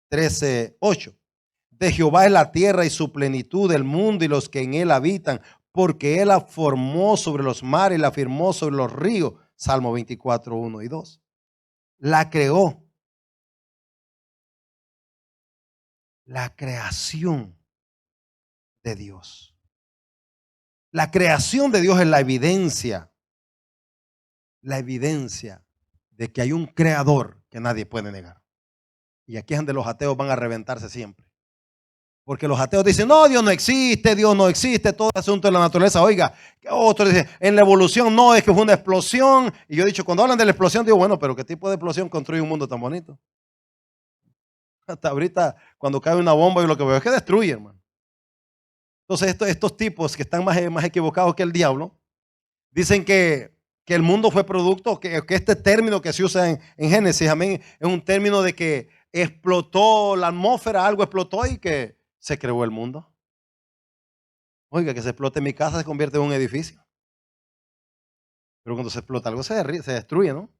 13:8. De Jehová es la tierra y su plenitud, el mundo y los que en él habitan, porque él la formó sobre los mares y la firmó sobre los ríos. Salmo 24:1 y 2. La creó. La creación de Dios. La creación de Dios es la evidencia de que hay un creador que nadie puede negar. Y aquí es donde los ateos van a reventarse siempre. Porque los ateos dicen, no, Dios no existe, todo asunto de la naturaleza. Oiga, otros dicen, en la evolución no, es que fue una explosión. Y yo he dicho, cuando hablan de la explosión, digo, bueno, pero ¿qué tipo de explosión construye un mundo tan bonito? Hasta ahorita, cuando cae una bomba, yo lo que veo es que destruye, hermano. Entonces, estos tipos que están más equivocados que el diablo, dicen que el mundo fue producto, que este término que se usa en Génesis, amén, es un término de que explotó la atmósfera, algo explotó y que se creó el mundo. Oiga, que se explote mi casa se convierte en un edificio. Pero cuando se explota algo se destruye, ¿no?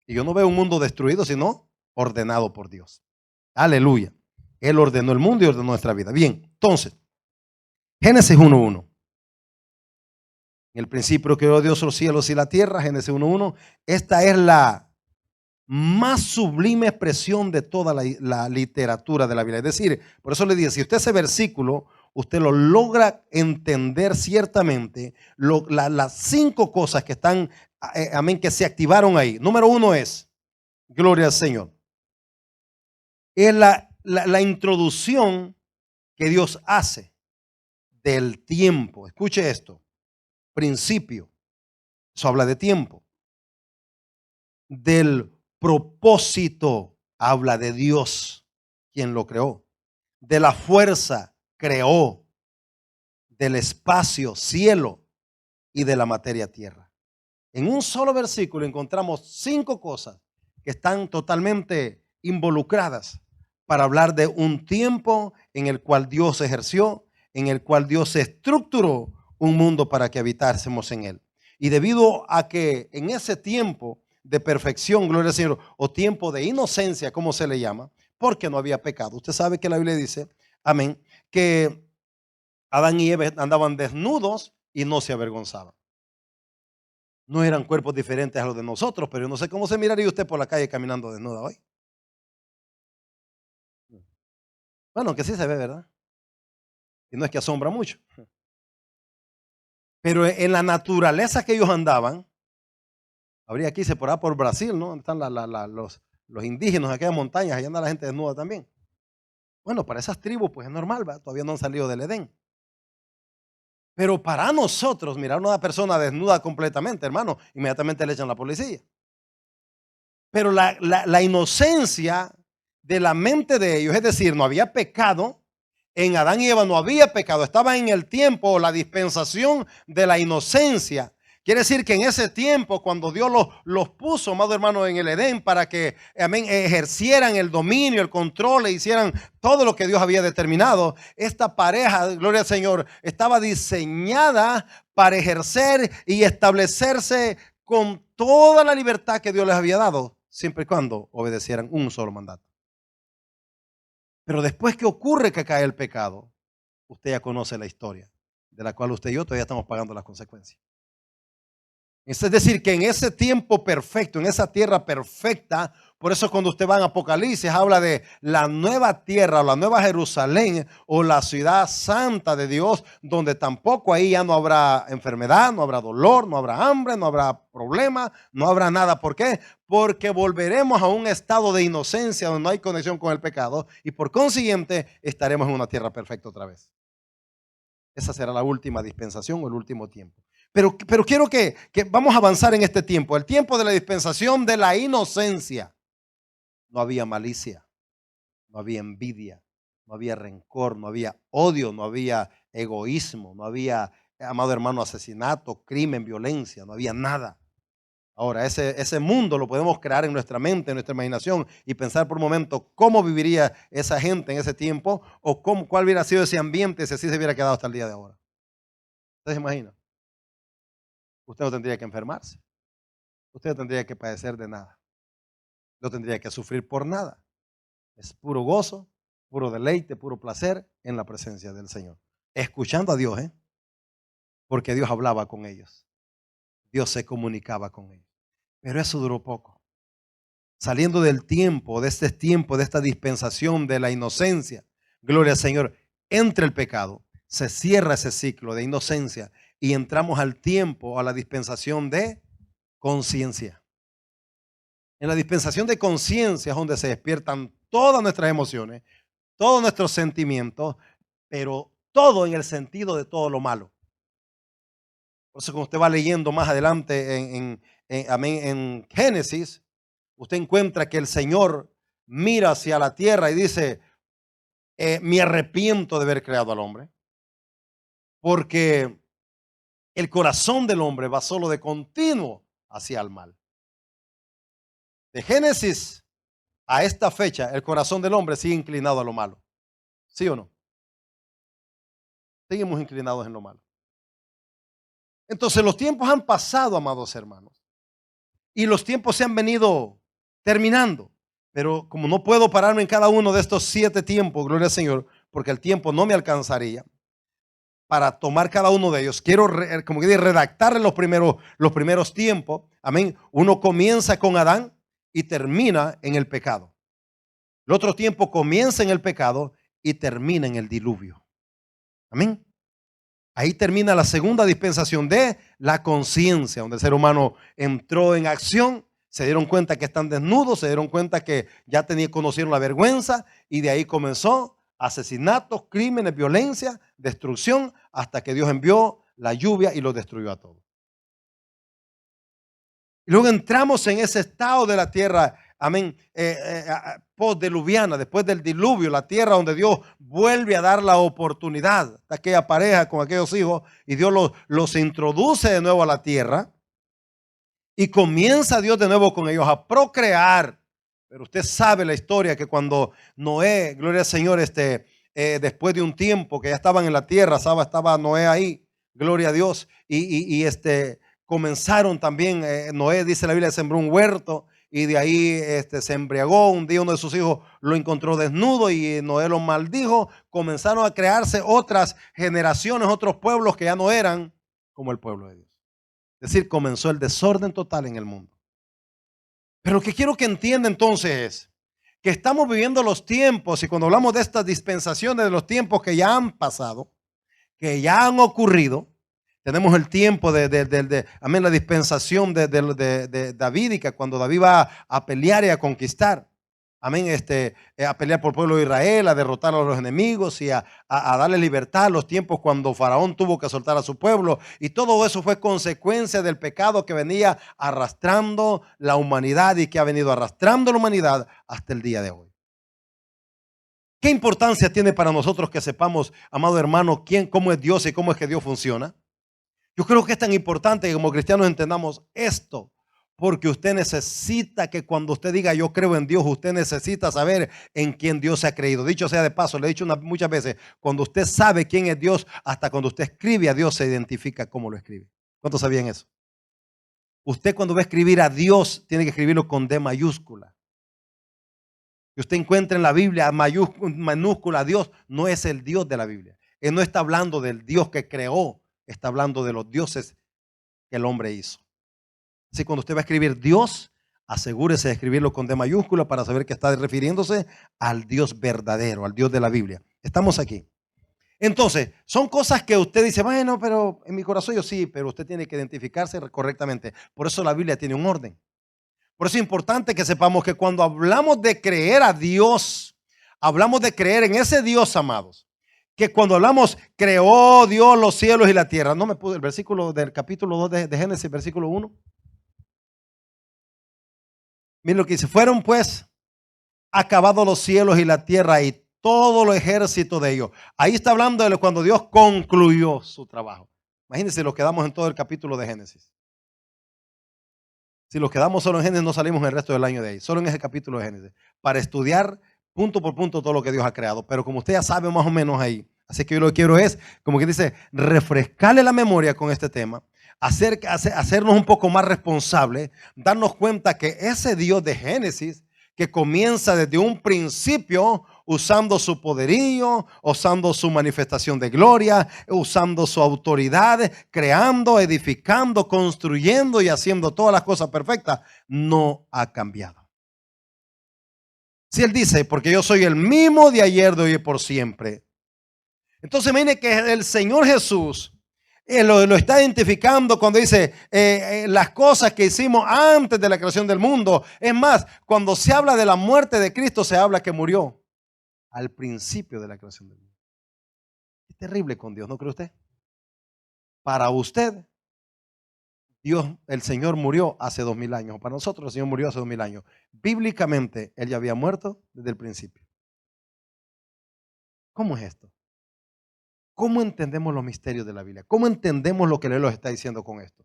Y yo no veo un mundo destruido, sino ordenado por Dios. Aleluya. Él ordenó el mundo y ordenó nuestra vida. Bien, entonces, Génesis 1:1. En el principio creó Dios los cielos y la tierra, Génesis 1:1. Esta es la más sublime expresión de toda la literatura de la Biblia. Es decir, por eso le dije, si usted ese versículo, usted lo logra entender ciertamente, las 5 cosas que están, amén, que se activaron ahí. Número 1 es, gloria al Señor, es la introducción que Dios hace del tiempo. Escuche esto. Principio. Eso habla de tiempo. Del propósito, habla de Dios, quien lo creó. De la fuerza, creó. Del espacio, cielo. Y de la materia, tierra. En un solo versículo encontramos 5 cosas que están totalmente involucradas para hablar de un tiempo en el cual Dios ejerció, en el cual Dios estructuró un mundo para que habitásemos en él. Y debido a que en ese tiempo de perfección, gloria al Señor, o tiempo de inocencia, como se le llama, porque no había pecado. Usted sabe que la Biblia dice, amén, que Adán y Eva andaban desnudos y no se avergonzaban. No eran cuerpos diferentes a los de nosotros, pero yo no sé cómo se miraría usted por la calle caminando desnuda hoy. Bueno, que sí se ve, ¿verdad? Y no es que asombra mucho. Pero en la naturaleza que ellos andaban, habría aquí, se por Brasil, ¿no? Donde están los indígenas, aquellas montañas, allá anda la gente desnuda también. Bueno, para esas tribus pues es normal, ¿verdad? Todavía no han salido del Edén. Pero para nosotros, mirar a una persona desnuda completamente, hermano, inmediatamente le echan la policía. Pero la inocencia de la mente de ellos, es decir, no había pecado, en Adán y Eva no había pecado, estaba en el tiempo, la dispensación de la inocencia. Quiere decir que en ese tiempo, cuando Dios los puso, amado hermano, en el Edén para que, amén, ejercieran el dominio, el control e hicieran todo lo que Dios había determinado, esta pareja, gloria al Señor, estaba diseñada para ejercer y establecerse con toda la libertad que Dios les había dado, siempre y cuando obedecieran un solo mandato. Pero después que ocurre que cae el pecado, usted ya conoce la historia, de la cual usted y yo todavía estamos pagando las consecuencias. Es decir, que en ese tiempo perfecto, en esa tierra perfecta, por eso cuando usted va en Apocalipsis habla de la nueva tierra o la nueva Jerusalén o la ciudad santa de Dios, donde tampoco ahí ya no habrá enfermedad, no habrá dolor, no habrá hambre, no habrá problema, no habrá nada. ¿Por qué? Porque volveremos a un estado de inocencia donde no hay conexión con el pecado y por consiguiente estaremos en una tierra perfecta otra vez. Esa será la última dispensación o el último tiempo. Pero quiero que vamos a avanzar en este tiempo. El tiempo de la dispensación de la inocencia. No había malicia, no había envidia, no había rencor, no había odio, no había egoísmo, no había, amado hermano, asesinato, crimen, violencia, no había nada. Ahora, ese mundo lo podemos crear en nuestra mente, en nuestra imaginación y pensar por un momento cómo viviría esa gente en ese tiempo o cuál hubiera sido ese ambiente si así se hubiera quedado hasta el día de ahora. ¿Usted se imagina? Usted no tendría que enfermarse. Usted no tendría que padecer de nada. No tendría que sufrir por nada. Es puro gozo, puro deleite, puro placer en la presencia del Señor. Escuchando a Dios, porque Dios hablaba con ellos. Dios se comunicaba con ellos. Pero eso duró poco. Saliendo del tiempo, de este tiempo, de esta dispensación de la inocencia, gloria al Señor, entra el pecado, se cierra ese ciclo de inocencia y entramos al tiempo, a la dispensación de conciencia. En la dispensación de conciencia es donde se despiertan todas nuestras emociones, todos nuestros sentimientos, pero todo en el sentido de todo lo malo. Por eso cuando usted va leyendo más adelante en Génesis, usted encuentra que el Señor mira hacia la tierra y dice, me arrepiento de haber creado al hombre, porque el corazón del hombre va solo de continuo hacia el mal. De Génesis a esta fecha, el corazón del hombre sigue inclinado a lo malo. ¿Sí o no? Seguimos inclinados en lo malo. Entonces los tiempos han pasado, amados hermanos, y los tiempos se han venido terminando. Pero como no puedo pararme en cada uno de estos 7 tiempos, gloria al Señor, porque el tiempo no me alcanzaría para tomar cada uno de ellos, quiero como que redactar los primeros tiempos. Amén. Uno comienza con Adán y termina en el pecado. El otro tiempo comienza en el pecado y termina en el diluvio. Amén. Ahí termina la segunda dispensación de la conciencia, donde el ser humano entró en acción, se dieron cuenta que están desnudos, se dieron cuenta que ya conocieron la vergüenza y de ahí comenzó asesinatos, crímenes, violencia, destrucción, hasta que Dios envió la lluvia y los destruyó a todos. Y luego entramos en ese estado de la tierra, amén, postdiluviana, después del diluvio, la tierra donde Dios vuelve a dar la oportunidad a aquella pareja con aquellos hijos y Dios los introduce de nuevo a la tierra y comienza Dios de nuevo con ellos a procrear. Pero usted sabe la historia que cuando Noé, gloria al Señor, después de un tiempo que ya estaban en la tierra, estaba Noé ahí, gloria a Dios, comenzaron también, Noé, dice la Biblia, sembró un huerto y de ahí se embriagó. Un día uno de sus hijos lo encontró desnudo y Noé lo maldijo. Comenzaron a crearse otras generaciones, otros pueblos que ya no eran como el pueblo de Dios. Es decir, comenzó el desorden total en el mundo. Pero lo que quiero que entienda entonces es que estamos viviendo los tiempos, y cuando hablamos de estas dispensaciones de los tiempos que ya han pasado, que ya han ocurrido, tenemos el tiempo amén, la dispensación de Davídica, cuando David va a pelear y a conquistar, amén, a pelear por el pueblo de Israel, a derrotar a los enemigos y a darle libertad a los tiempos cuando Faraón tuvo que soltar a su pueblo. Y todo eso fue consecuencia del pecado que venía arrastrando la humanidad y que ha venido arrastrando la humanidad hasta el día de hoy. ¿Qué importancia tiene para nosotros que sepamos, amado hermano, cómo es Dios y cómo es que Dios funciona? Yo creo que es tan importante que como cristianos entendamos esto, porque usted necesita que cuando usted diga yo creo en Dios, usted necesita saber en quién Dios se ha creído. Dicho sea de paso, le he dicho muchas veces, cuando usted sabe quién es Dios, hasta cuando usted escribe a Dios se identifica cómo lo escribe. ¿Cuántos sabían eso? Usted cuando va a escribir a Dios tiene que escribirlo con D mayúscula. Y usted encuentra en la Biblia minúscula a Dios, no es el Dios de la Biblia. Él no está hablando del Dios que creó, está hablando de los dioses que el hombre hizo. Así cuando usted va a escribir Dios, asegúrese de escribirlo con D mayúscula para saber que está refiriéndose al Dios verdadero, al Dios de la Biblia. Estamos aquí. Entonces, son cosas que usted dice, bueno, pero en mi corazón yo sí, pero usted tiene que identificarse correctamente. Por eso la Biblia tiene un orden. Por eso es importante que sepamos que cuando hablamos de creer a Dios, hablamos de creer en ese Dios, amados. Que cuando hablamos, creó Dios los cielos y la tierra. No me pude, el versículo del capítulo 2 de Génesis, versículo 1. Miren lo que dice, fueron pues acabados los cielos y la tierra y todo el ejército de ellos. Ahí está hablando de cuando Dios concluyó su trabajo. Imagínense, lo quedamos en todo el capítulo de Génesis. Si los quedamos solo en Génesis, no salimos en el resto del año de ahí, solo en ese capítulo de Génesis, para estudiar punto por punto todo lo que Dios ha creado. Pero como usted ya sabe más o menos ahí, así que yo lo que quiero es, como que dice, refrescarle la memoria con este tema, hacernos un poco más responsables, darnos cuenta que ese Dios de Génesis, que comienza desde un principio usando su poderío, usando su manifestación de gloria, usando su autoridad, creando, edificando, construyendo y haciendo todas las cosas perfectas, no ha cambiado. Si Él dice, porque yo soy el mismo de ayer, de hoy y por siempre. Entonces mire que el Señor Jesús lo está identificando cuando dice las cosas que hicimos antes de la creación del mundo. Es más, cuando se habla de la muerte de Cristo, se habla que murió al principio de la creación del mundo. Es terrible con Dios, ¿no cree usted? Para usted, Dios, el Señor murió hace 2000 años. Para nosotros, el Señor murió hace 2000 años. Bíblicamente, Él ya había muerto desde el principio. ¿Cómo es esto? ¿Cómo entendemos los misterios de la Biblia? ¿Cómo entendemos lo que Él nos está diciendo con esto?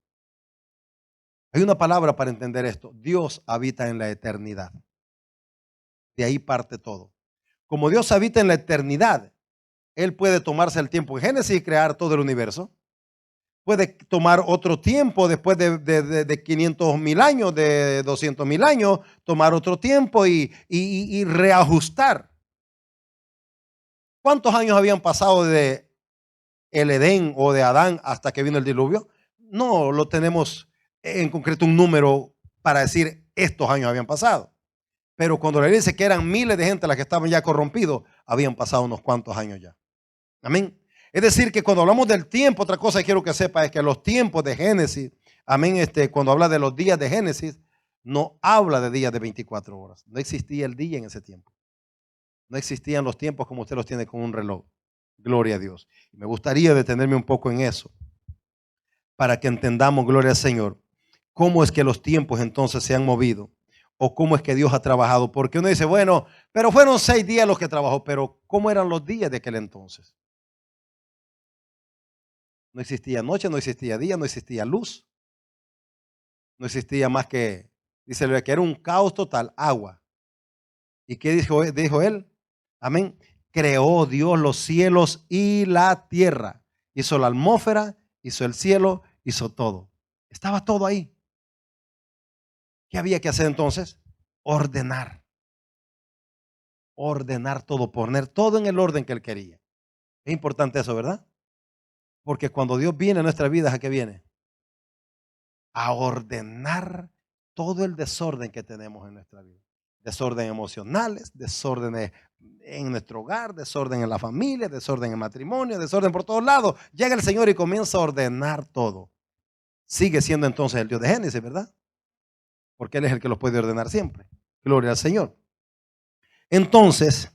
Hay una palabra para entender esto. Dios habita en la eternidad. De ahí parte todo. Como Dios habita en la eternidad, Él puede tomarse el tiempo en Génesis y crear todo el universo. Puede tomar otro tiempo después de 500,000 años, de 200,000 años, tomar otro tiempo y reajustar. ¿Cuántos años habían pasado de el Edén o de Adán hasta que vino el diluvio? No lo tenemos en concreto un número para decir estos años habían pasado. Pero cuando le dice que eran miles de gente las que estaban ya corrompidos, habían pasado unos cuantos años ya. Amén. Es decir, que cuando hablamos del tiempo, otra cosa que quiero que sepa es que los tiempos de Génesis, amén, cuando habla de los días de Génesis, no habla de días de 24 horas. No existía el día en ese tiempo. No existían los tiempos como usted los tiene con un reloj. Gloria a Dios. Me gustaría detenerme un poco en eso para que entendamos, gloria al Señor, cómo es que los tiempos entonces se han movido o cómo es que Dios ha trabajado. Porque uno dice, bueno, pero fueron 6 días los que trabajó, pero ¿cómo eran los días de aquel entonces? No existía noche, no existía día, no existía luz. No existía más que, dice que era un caos total, agua. ¿Y qué dijo él? Amén. Creó Dios los cielos y la tierra. Hizo la atmósfera, hizo el cielo, hizo todo. Estaba todo ahí. ¿Qué había que hacer entonces? Ordenar. Ordenar todo, poner todo en el orden que Él quería. Es importante eso, ¿verdad? Porque cuando Dios viene a nuestra vida, ¿a qué viene? A ordenar todo el desorden que tenemos en nuestra vida. Desorden emocionales, desorden en nuestro hogar, desorden en la familia, desorden en el matrimonio, desorden por todos lados. Llega el Señor y comienza a ordenar todo. Sigue siendo entonces el Dios de Génesis, ¿verdad? Porque Él es el que los puede ordenar siempre. Gloria al Señor. Entonces,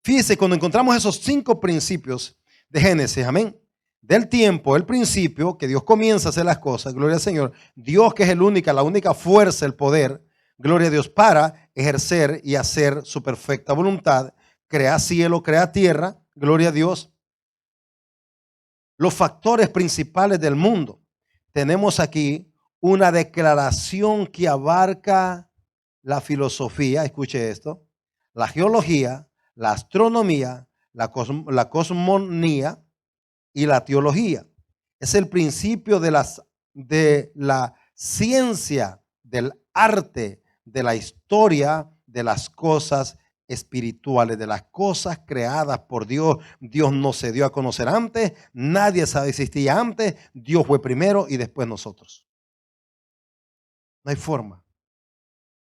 fíjese, cuando encontramos esos 5 principios de Génesis, amén, del tiempo, el principio, que Dios comienza a hacer las cosas, gloria al Señor, Dios que es la única fuerza, el poder, gloria a Dios, para ejercer y hacer su perfecta voluntad, crea cielo, crea tierra, gloria a Dios. Los factores principales del mundo. Tenemos aquí una declaración que abarca la filosofía, escuche esto, la geología, la astronomía, la cosmonía y la teología. Es el principio de la ciencia, del arte, de la historia de las cosas espirituales, de las cosas creadas por Dios. Dios no se dio a conocer antes, nadie existía antes, Dios fue primero y después nosotros. No hay forma.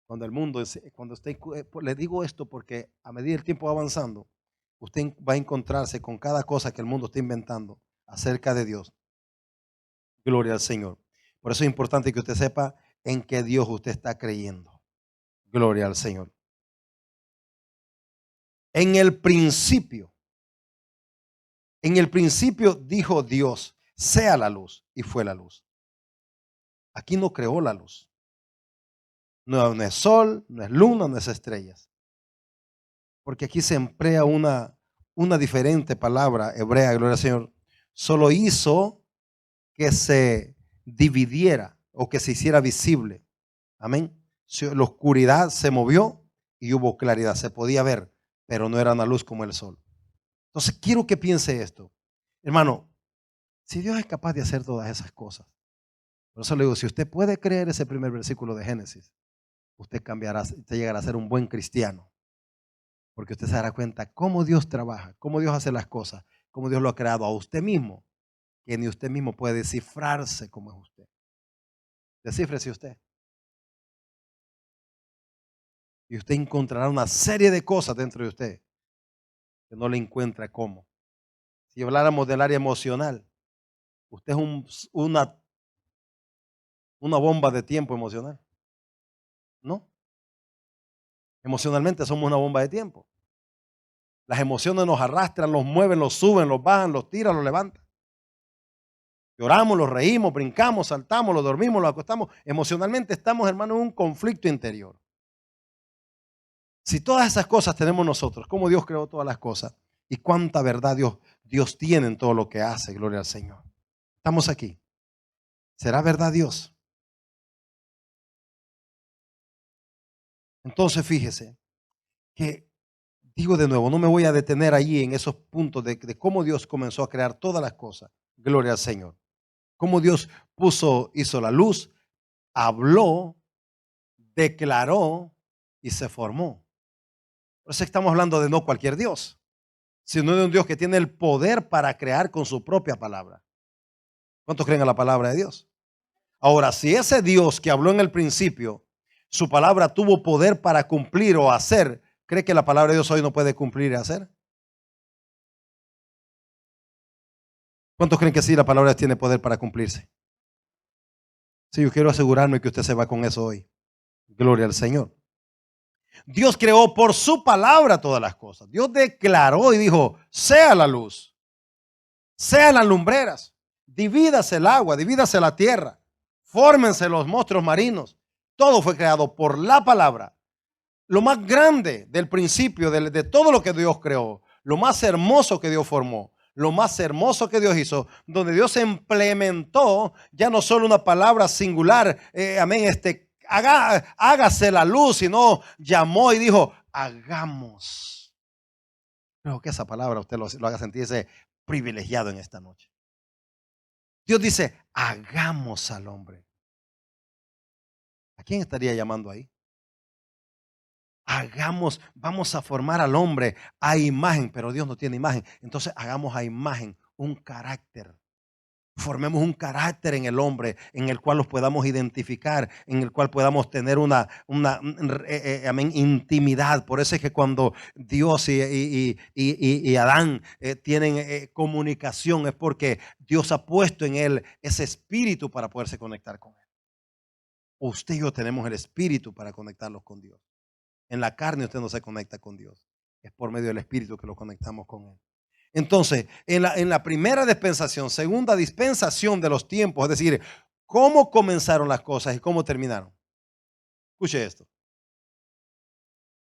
Cuando el mundo, cuando usted, le digo esto porque a medida el tiempo va avanzando, usted va a encontrarse con cada cosa que el mundo está inventando acerca de Dios. Gloria al Señor. Por eso es importante que usted sepa en qué Dios usted está creyendo. Gloria al Señor. En el principio dijo Dios, sea la luz, y fue la luz. Aquí no creó la luz. No es sol, no es luna, no es estrellas. porque aquí se emplea una diferente palabra hebrea, gloria al Señor. Solo hizo que se dividiera o que se hiciera visible. Amén. La oscuridad se movió y hubo claridad. Se podía ver, pero no era una luz como el sol. Entonces quiero que piense esto. Hermano, si Dios es capaz de hacer todas esas cosas, por eso le digo, si usted puede creer ese primer versículo de Génesis, usted cambiará, usted llegará a ser un buen cristiano. Porque usted se dará cuenta cómo Dios trabaja, cómo Dios hace las cosas, cómo Dios lo ha creado a usted mismo, que ni usted mismo puede descifrarse como es usted. Descífrese usted. Y usted encontrará una serie de cosas dentro de usted que no le encuentra cómo. Si habláramos del área emocional, usted es una bomba de tiempo emocional. ¿No? Emocionalmente somos una bomba de tiempo. Las emociones nos arrastran, los mueven, los suben, los bajan, los tiran, los levantan. Lloramos, los reímos, brincamos, saltamos, los dormimos, los acostamos. Emocionalmente estamos, hermanos, en un conflicto interior. Si todas esas cosas tenemos nosotros, cómo Dios creó todas las cosas y cuánta verdad Dios tiene en todo lo que hace, gloria al Señor. Estamos aquí. ¿Será verdad Dios? Entonces fíjese que, digo de nuevo, no me voy a detener allí en esos puntos de cómo Dios comenzó a crear todas las cosas. Gloria al Señor. Cómo Dios hizo la luz, habló, declaró y se formó. Por eso estamos hablando de no cualquier Dios, sino de un Dios que tiene el poder para crear con su propia palabra. ¿Cuántos creen en la palabra de Dios? Ahora, si ese Dios que habló en el principio, su palabra tuvo poder para cumplir o hacer, ¿cree que la palabra de Dios hoy no puede cumplir y hacer? ¿Cuántos creen que sí, la palabra de Dios tiene poder para cumplirse? Sí, yo quiero asegurarme que usted se va con eso hoy. Gloria al Señor. Dios creó por su palabra todas las cosas. Dios declaró y dijo, sea la luz, sean las lumbreras, divídase el agua, divídase la tierra, fórmense los monstruos marinos. Todo fue creado por la palabra. Lo más grande del principio, de todo lo que Dios creó, lo más hermoso que Dios formó, lo más hermoso que Dios hizo, donde Dios implementó ya no solo una palabra singular, amén, hágase la luz, sino llamó y dijo, hagamos. Creo que esa palabra usted lo haga sentirse privilegiado en esta noche. Dios dice, hagamos al hombre. ¿A quién estaría llamando ahí? Hagamos, vamos a formar al hombre a imagen, pero Dios no tiene imagen. Entonces hagamos a imagen un carácter. Formemos un carácter en el hombre en el cual los podamos identificar, en el cual podamos tener amén, intimidad. Por eso es que cuando Dios y Adán tienen comunicación, es porque Dios ha puesto en él ese espíritu para poderse conectar con él. Usted y yo tenemos el espíritu para conectarlos con Dios. En la carne usted no se conecta con Dios. Es por medio del espíritu que lo conectamos con él. Entonces, en la primera dispensación, segunda dispensación de los tiempos, es decir, cómo comenzaron las cosas y cómo terminaron. Escuche esto.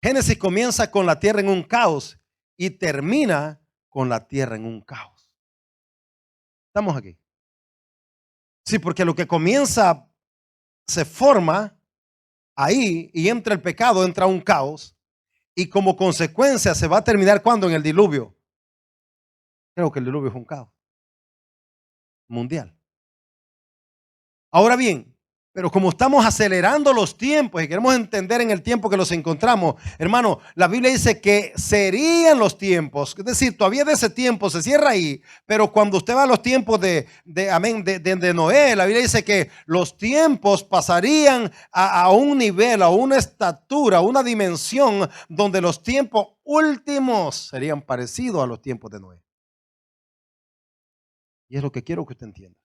Génesis comienza con la tierra en un caos y termina con la tierra en un caos. Estamos aquí. Sí, porque lo que comienza se forma ahí y entra el pecado, entra un caos y como consecuencia se va a terminar cuando en el diluvio. Creo que el diluvio fue un caos mundial. Ahora bien, pero como estamos acelerando los tiempos y queremos entender en el tiempo que los encontramos, hermano, la Biblia dice que serían los tiempos, es decir, todavía de ese tiempo se cierra ahí, pero cuando usted va a los tiempos de Noé, la Biblia dice que los tiempos pasarían a un nivel, a una estatura, a una dimensión donde los tiempos últimos serían parecidos a los tiempos de Noé. Y es lo que quiero que usted entienda.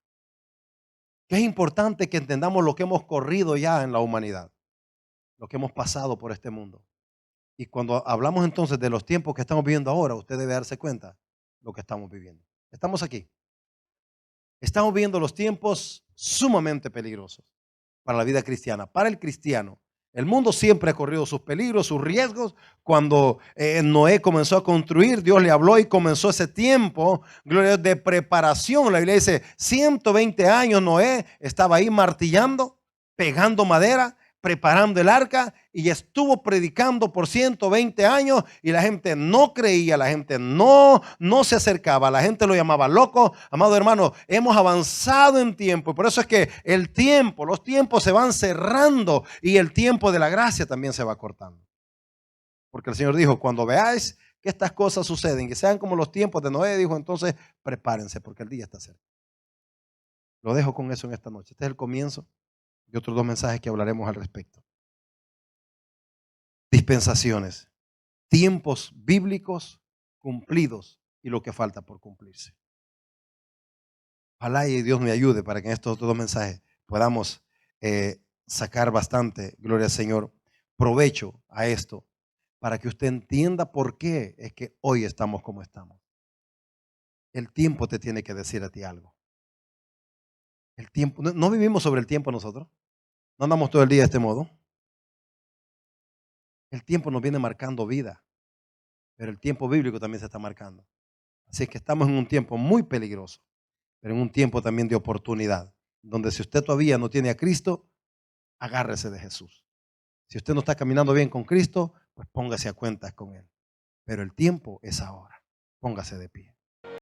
Que es importante que entendamos lo que hemos corrido ya en la humanidad, lo que hemos pasado por este mundo. Y cuando hablamos entonces de los tiempos que estamos viviendo ahora, usted debe darse cuenta de lo que estamos viviendo. Estamos aquí. Estamos viviendo los tiempos sumamente peligrosos para la vida cristiana. Para el cristiano, El mundo siempre ha corrido sus peligros, sus riesgos. Cuando Noé comenzó a construir, Dios le habló y comenzó ese tiempo, gloria a Dios, de preparación. La Biblia dice, 120 años Noé estaba ahí martillando, pegando madera, preparando el arca, y estuvo predicando por 120 años y la gente no creía, la gente no se acercaba, la gente lo llamaba loco. Amado hermano, hemos avanzado en tiempo y por eso es que los tiempos se van cerrando y el tiempo de la gracia también se va cortando. Porque el Señor dijo, cuando veáis que estas cosas suceden, que sean como los tiempos de Noé, dijo, entonces prepárense porque el día está cerca. Lo dejo con eso en esta noche. Este es el comienzo de otros 2 mensajes que hablaremos al respecto. Dispensaciones, tiempos bíblicos cumplidos y lo que falta por cumplirse. Ojalá y Dios me ayude para que en estos otros 2 mensajes podamos sacar bastante, gloria al Señor, provecho a esto, para que usted entienda por qué es que hoy estamos como estamos. El tiempo te tiene que decir a ti algo. El tiempo, no vivimos sobre el tiempo nosotros, no andamos todo el día de este modo. El tiempo nos viene marcando vida, pero el tiempo bíblico también se está marcando. Así que estamos en un tiempo muy peligroso, pero en un tiempo también de oportunidad, donde si usted todavía no tiene a Cristo, agárrese de Jesús. Si usted no está caminando bien con Cristo, pues póngase a cuentas con Él. Pero el tiempo es ahora. Póngase de pie.